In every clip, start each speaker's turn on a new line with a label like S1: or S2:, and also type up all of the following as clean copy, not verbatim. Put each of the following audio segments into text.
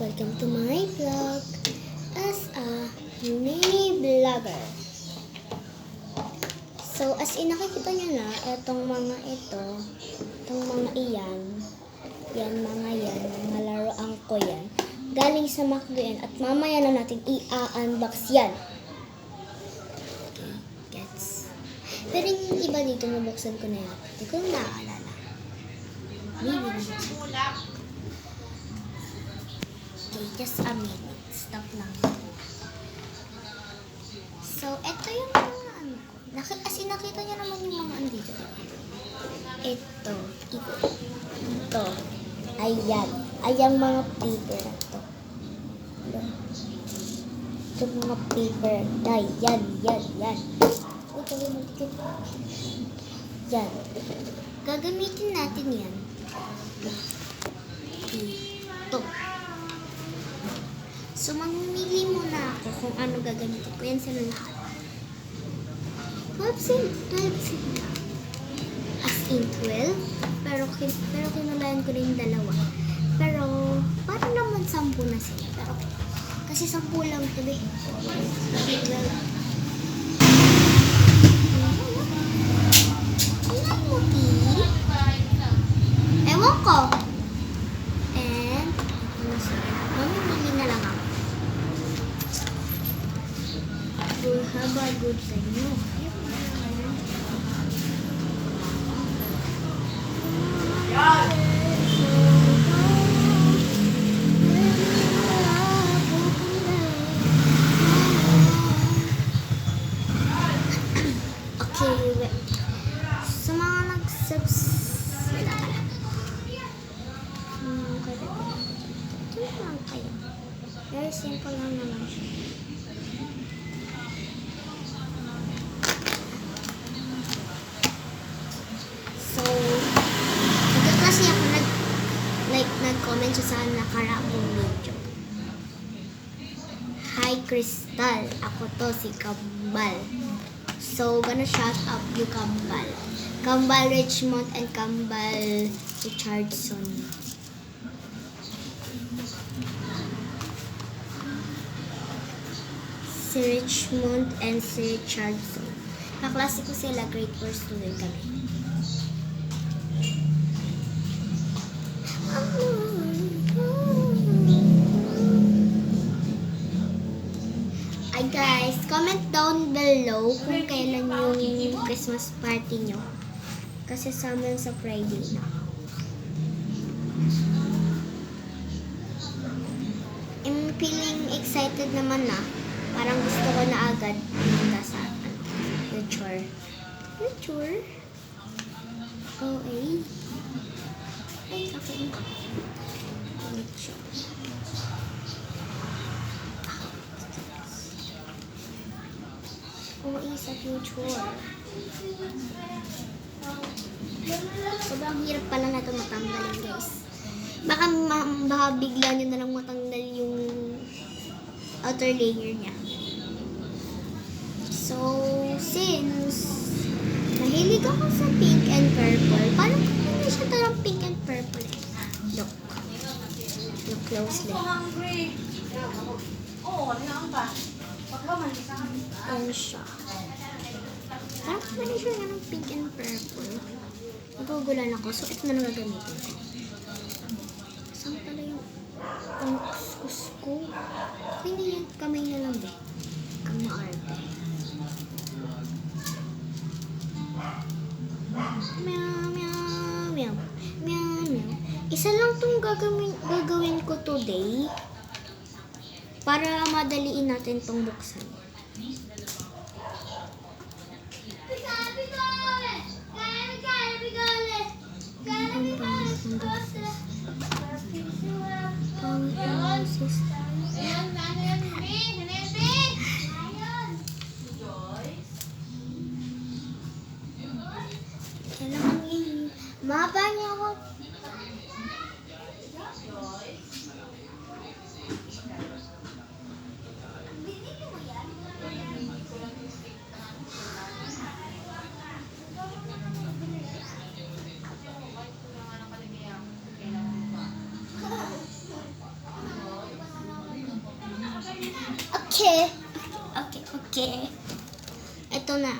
S1: Welcome to my vlog as a mini vlogger. So, as in nakikita nyo na, itong mga iyan, mga laruan ko yan. Galing sa McDo yan at mamaya na natin i-unbox yan. Okay, gets. Pero yung iba dito, nabuksan ko na yan. Hindi ko naaalala. Maybe. Okay, just a minute. Stop lang. So, ito yung mga ano ko. As in, nakita niyo naman yung mga ano dito. Ito. Ayan. Ayan mga paper na to. Ito mga paper. Yan. Ito yung matikit. Yan. Gagamitin natin yan. Ito. So, mamimili muna ako kung ano gagamitin ko. Yan sila lahat. 12 sila. As in 12. Pero kinulayan ko rin dalawa. Pero, parang naman 10 na sila. Pero, kasi 10 lang ito eh. 12. Ilan mo, T? Ewan ko. And, ano sila? Mamimili na lang ako. Haba good sa inyo. Okay, sa mga wala pala. Ito lang kayo. Very simple lang naman siya. Nag-comment siya sa nakaraang video. Hi Crystal, ako to si Kambal. So, gonna shout out you Kambal. Kambal Richmond and Kambal Richardson. Si Richmond and si Richardson. Kaklase ko sila, grade 4 student kami. Ay guys, comment down below kung kailan yung Christmas party nyo. Kasi sa amin sa Friday na. I'm feeling excited naman na. Parang gusto ko na agad pumunta sa nature. Okay. Ay, okay. Nature. OE sa future. Sobrang hirap pala na ito matanggalin, guys. Baka bigla nyo na lang matanggal yung outer layer niya. So, since mahilig ako sa pink and purple, parang hindi siya tarang pink and purple eh. Look closely. Ayan siya. Parang pwede siya ng pink and purple. Nagugulan ako. So, ito na lang gagamitin ko. Saan pala yung kuskus ko? Hindi yan. Kamay na lang eh. Ang maarte. Meow. Isa lang itong gagawin ko today. Para madaliin natin itong buksan. Mapa niyo ako. Okay. Ito na.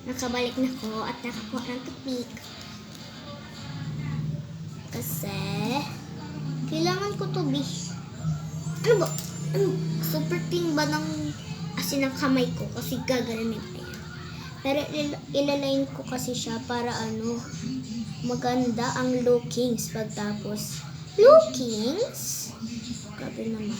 S1: Nakabalik na ko at nakakuha ng tupik. Kasi, kailangan ko to be. Ano ba? Super thin ba ng asin ng kamay ko? Kasi gaganin pa yan. Pero ilalayin ko kasi siya para maganda ang lookings pagtapos. Lookings? Grabe naman.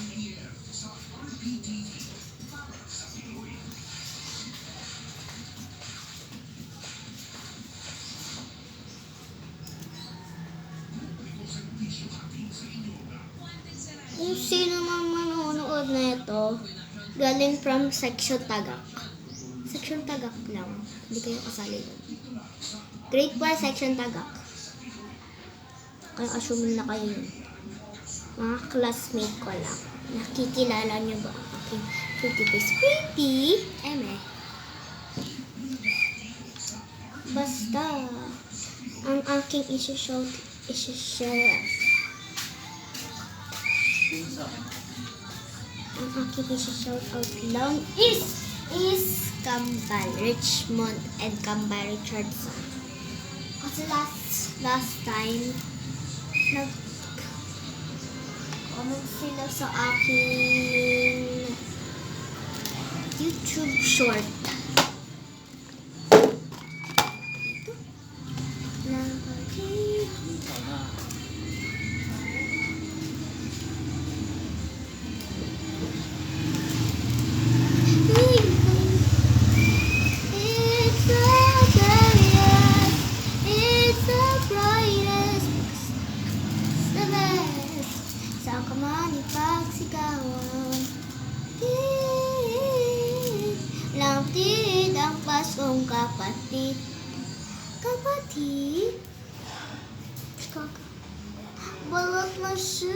S1: Kung sino man manonood na ito, galing from Section Tagak. Section Tagak lang. Hindi kayo kasali doon. Grade 4 Section Tagak. Kaya assume na kayo yun. Mga classmate ko lang. Nakikilala niyo ba ang aking pretty face? Pretty? Basta, ang aking isi-shout out lang is Kambal Richmond and Kambal Richardson. Kasi last time nag-comment sila sa aking YouTube short. Laptid ang pasong kapatid. Balat na siya.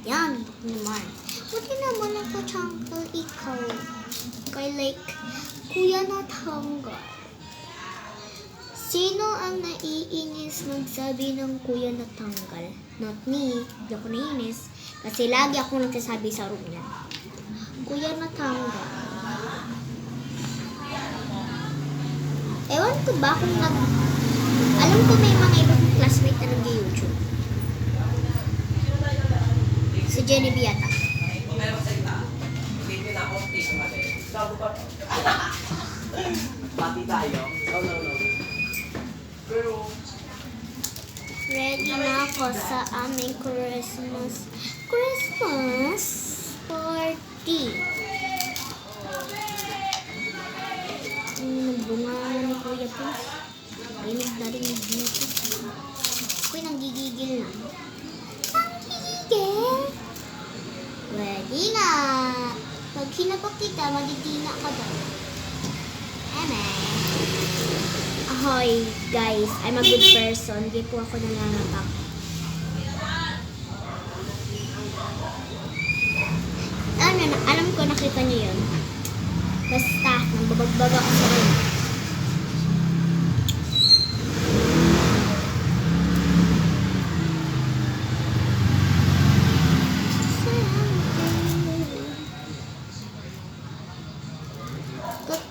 S1: Yan, naman. Buti naman ako, Changkal, ikaw. Kay like, Kuya Natanggal. Sino ang naiinis magsabi ng Kuya Natanggal? Not me. Hindi ako naiinis. Kasi lagi ako nagsasabi sa room niya. Kuya Natanggal. Ewan ko ba kung alam ko may mga ibang classmate na nag-YouTube. Si Genevieve yata.
S2: Pati tayo. No.
S1: Ready na ako sa aming Christmas party. Bunga ni Kuya Pins. Rinig na rin dito. Ako'y nanggigigil na. Nanggigigil? Ready na. Pag hinapak kita, magigina ka ba? Ahoy, guys. I'm a good person. Di po ako nangangapak. Alam ko, nakita niyo yun. Basta, nambabagbaga ako sa room.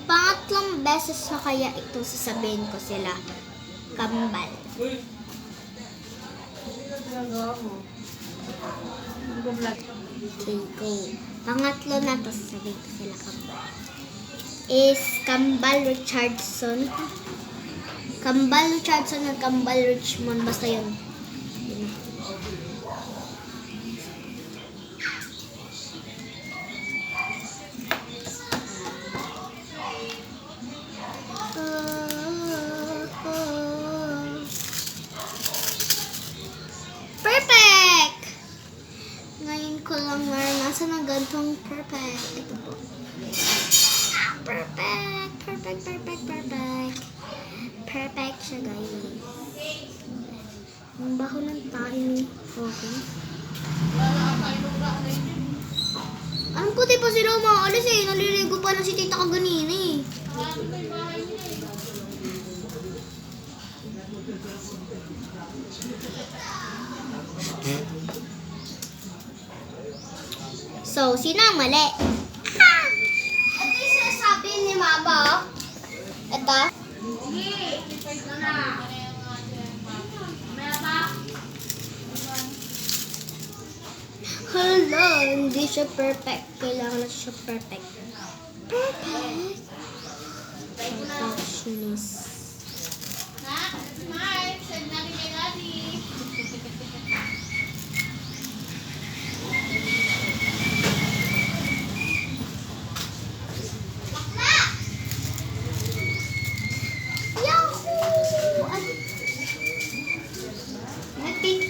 S1: Pangatlong beses na kaya ito sasabihin ko sila. Kambal. Okay, go. Pangatlo na to sasabihin ko sila kambal. Is Kambal Richardson. Kambal Richardson at Kambal Richmond. Basta yun. Perfect! Ngayon ko lang naranasan ng gantong perfect. Ito po. Perfect siya, guys. Ang baho ng tayo ni okay. Anong puti pa si Roma? Alis eh, naliligo pa na si Tita kaganina eh. So, sino ang mali? Ito yung sinasabi ni Mama. Ito. Hala, hindi siya perfect. Kailangan na siya perfect. Perfect. Perfectionist.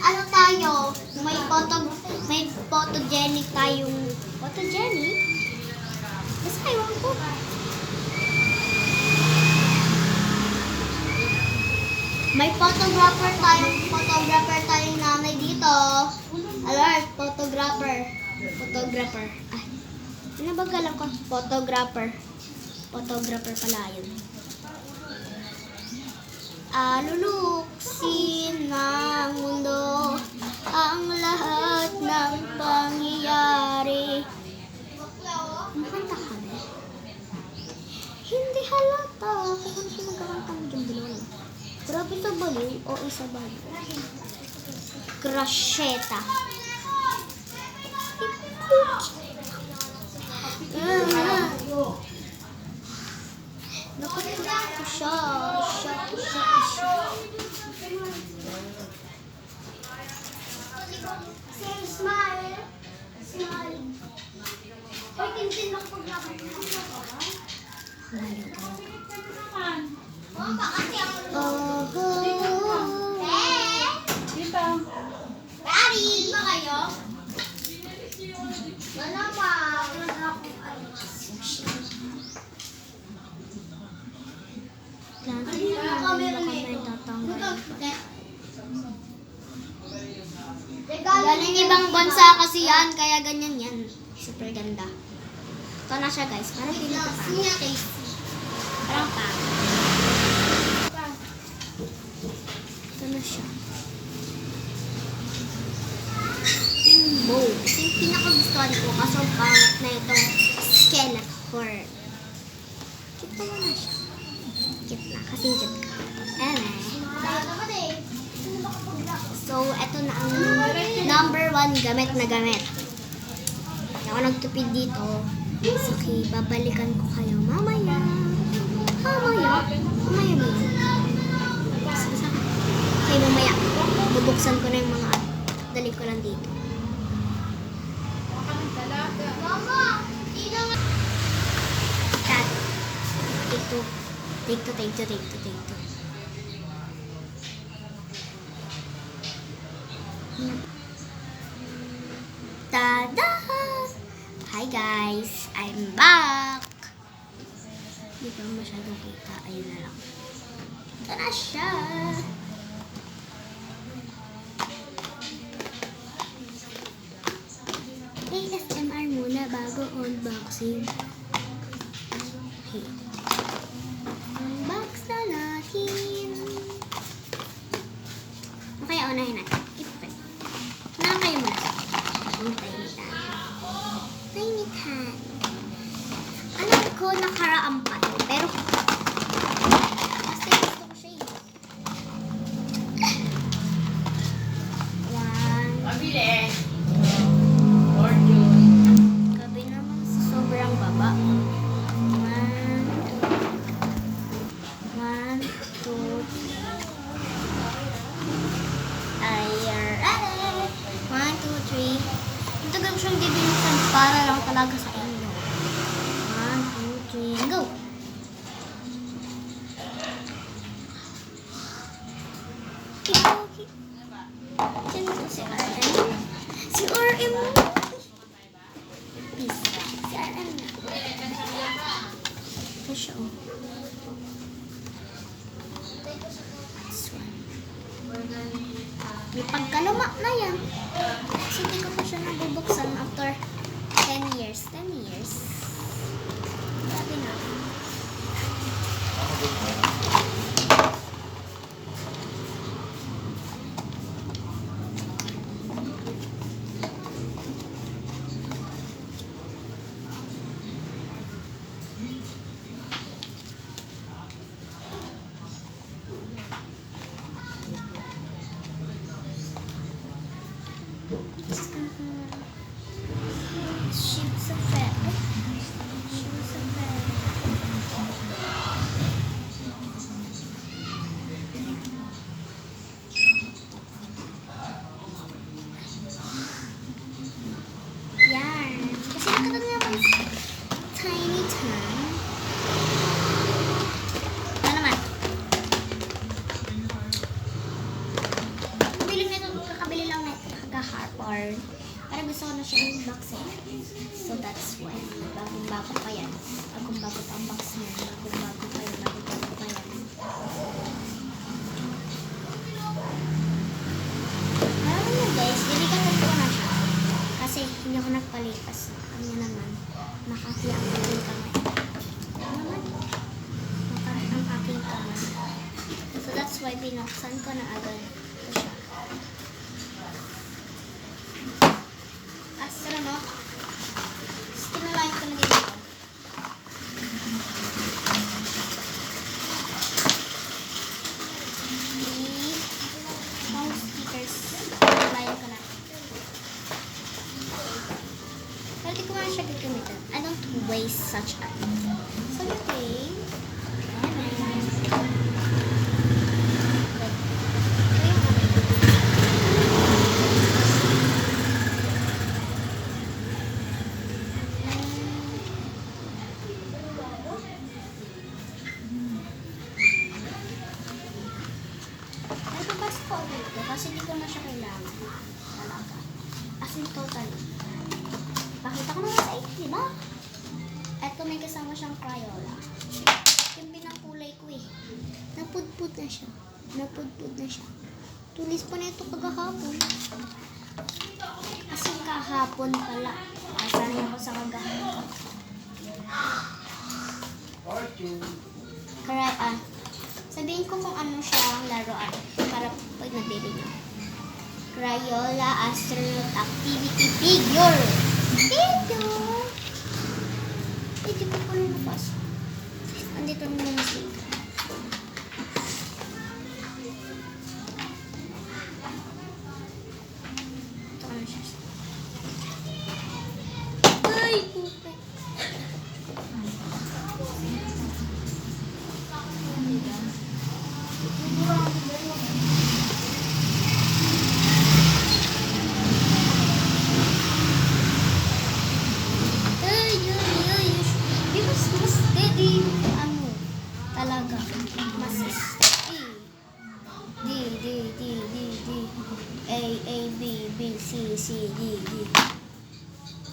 S1: Ano tayo? May photogenic tayong photogenic? Basta ewan ko. May photographer tayong nanay dito. Alert, photographer. Ay, pinabagalan ko. Photographer pala yun. Luluksin ng mundo ang lahat ng pangyayari. Makanta ka na? Hindi halata. Kung siya magkakantang dyan. Grabe sa baliw o isa baliw. Crasheta. Nakatuloy ko siya. Smile. Hoy, tintin lang paglabot ko. Daddy! Ba kayo? Wala pa. Galing ibang bansa kasi yan, kaya ganyan yan. Super ganda. Ito na siya guys, parang pinaka-tasty. Parang pa. Ito na siya. Rainbow. Ito yung pinaka-gustuhan ko kasi ang pangit na itong skeleton. Cute mo na siya. Cute na, kasing cute ka. So, ito na ang number 1 gamit na gamit. Ako nagtupid dito. Okay, babalikan ko kayo mamaya. Okay, mamaya. Bubuksan ko na yung mga dali ko lang dito. Take two. Tada! Hi guys! I'm back! Hindi pa masyadong kita. Ayun na lang. Ito na siya! ASMR muna bago unboxing. Okay. Unbox na natin. Okay, unahin natin. Kayo muna. Ang painitan. Alam ko nakaraang pa. Pero basta gusto ko siya eh.
S2: Pabili.
S1: Gabi naman sa sobrang baba. 1, 2, 3. Ang tagal ko siyang bibinuksan para lang talaga sa inyo. 1, 2, 3, go! Sino to si RM? Si RM! Peace. Si RM na. Ito siya oh. This one. May pagkaluma na yan. Kasi hindi ko pa siya nabubuksan after 10 years. 10 years. Grabe na. Shih Tzu pet. Shih Tzu pet. Yan. Kasi nakatanda naman Tiny Tan. Ano naman? Kakabili lang na kaka-Harvard. Para gusto ko na siya unboxing. So that's why. Bagong-bago pa yan. Bagong-bago pa ang box niya. Bagong-bago pa yan. Bagong-bago pa yan. Alam mo guys, delikatan ko na siya. Kasi hindi ako nagpalipas. Ano naman, makati ang aking kamay. Ano naman? Makati ang aking kamay. So that's why binuksan ko na agad. Ito siya. Astronaut. Stinulayan ko na dito. Mouse stickers. Stinulayan ko na. Pero di ko nga siya gagamitin. I don't waste such a thing. So, okay. Kasi di ko na siya kailangan. Talaga. As in, totally. Pakita ko naman sa inyo, di ba? Eto, may kasama siyang Crayola. Yung pinangkulay ko eh. Napudpud na siya. Napudpud na siya. Tulis pa na ito kagahapon. As in, kahapon pala. Sanay ako sa kagahapon. Kaya, sabihin ko kung ano siya ang laruan para pag nabili niyo. Crayola Astronaut Activity Figure. Dito! Hindi ko pa lumabas. Andito na yung sticker. Ito ano siya. Ay! Pupe! Talaga. Mas A, B, C, D.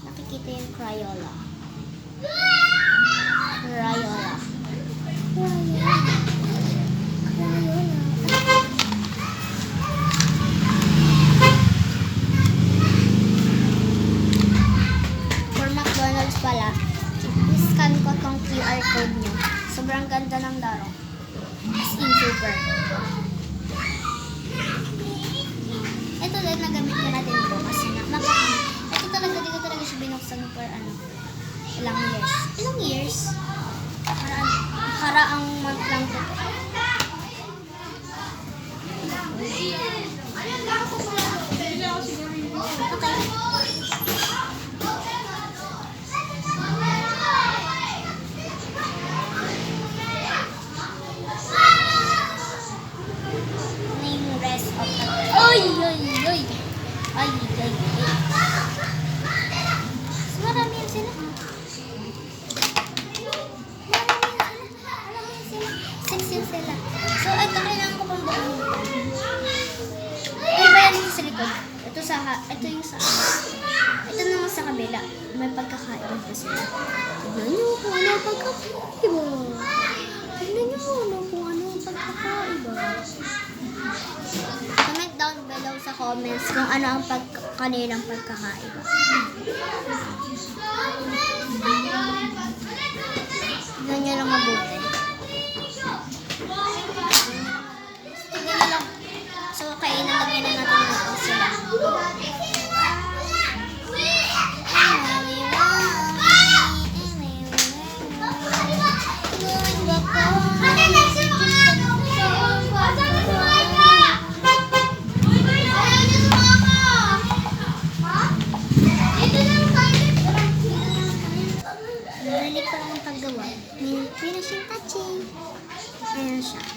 S1: Nakikita yung Crayola. Crayola. For McDonald's pala, i-scan ko tong QR code nyo. Sobrang ganda ng laro. As in, super. Ito din, nagamit ko natin ito kasi ito talaga, di ko talaga siya binuksan for ilang years. Ilang years? Karaang month lang ito. Okay. Ay. So, marami yan sila. Six sila. So, ito kailangan ko pang buong. Iba yan yung sa likod. Ito yung sa ito naman sa kabila. May pagkakaiba pa sila. Tignan nyo kung ano ang pagkakaiba. Tignan nyo kung ano ang pagkakaiba. Comment down below sa comments kung ano ang kanilang pagkakaiba. Tignan nyo lang mabuti. Tignan nyo lang. So, kainan lagyan na natin natin sila. siya.